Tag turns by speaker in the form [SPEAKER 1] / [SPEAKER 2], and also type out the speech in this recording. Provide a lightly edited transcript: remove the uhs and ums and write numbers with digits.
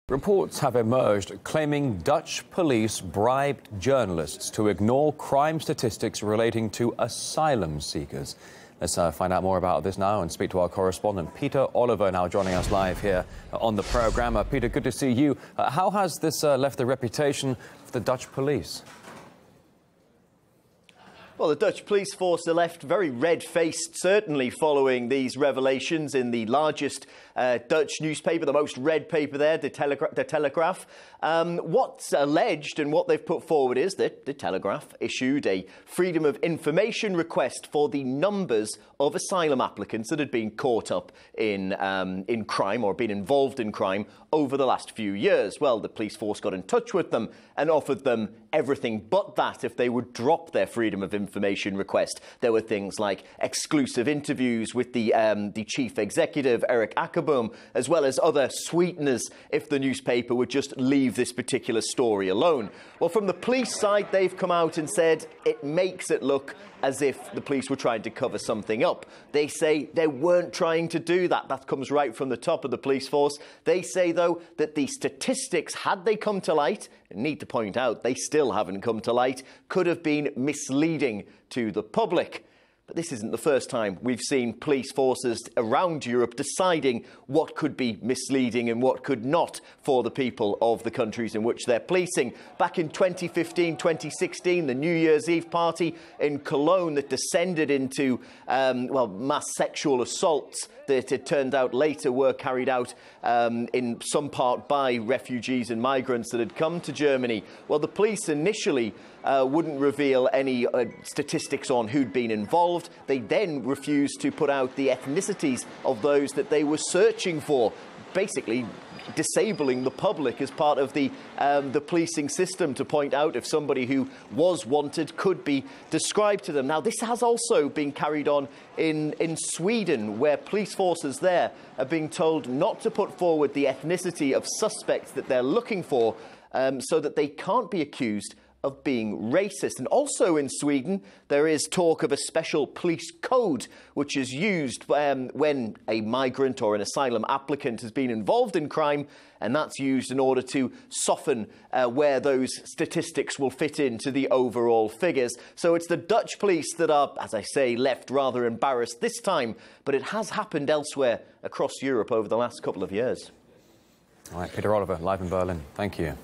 [SPEAKER 1] Reports have emerged claiming Dutch police bribed journalists to ignore crime statistics relating to asylum seekers. Let's find out more about this now and speak to our correspondent, Peter Oliver, now joining us live here on the programme. Peter, good to see you. How has this left the reputation of the Dutch police?
[SPEAKER 2] Well, the Dutch police force are left very red-faced, certainly following these revelations in the largest Dutch newspaper, the most read paper there, the Telegraph. What's alleged and what they've put forward is that the Telegraph issued a freedom of information request for the numbers of asylum applicants that had been caught up in crime or been involved in crime over the last few years. Well, the police force got in touch with them and offered them everything but that if they would drop their freedom of information request. There were things like exclusive interviews with the chief executive, Eric Akkerboom, as well as other sweeteners if the newspaper would just leave this particular story alone. Well, from the police side, they've come out and said it makes it look as if the police were trying to cover something up. They say they weren't trying to do that. That comes right from the top of the police force. They say, though, that the statistics, had they come to light, and need to point out they still haven't come to light, could have been misleading to the public. But this isn't the first time we've seen police forces around Europe deciding what could be misleading and what could not for the people of the countries in which they're policing. Back in 2015, 2016, the New Year's Eve party in Cologne that descended into, mass sexual assaults that it turned out later were carried out in some part by refugees and migrants that had come to Germany. Well, the police initially wouldn't reveal any statistics on who'd been involved. They then refused to put out the ethnicities of those that they were searching for, basically disabling the public as part of the policing system to point out if somebody who was wanted could be described to them. Now, this has also been carried on in Sweden, where police forces there are being told not to put forward the ethnicity of suspects that they're looking for so that they can't be accused of being racist. And also in Sweden, there is talk of a special police code which is used when a migrant or an asylum applicant has been involved in crime, and that's used in order to soften where those statistics will fit into the overall figures. So it's the Dutch police that are, as I say, left rather embarrassed this time, but it has happened elsewhere across Europe over the last couple of years.
[SPEAKER 1] All right, Peter Oliver, live in Berlin. Thank you.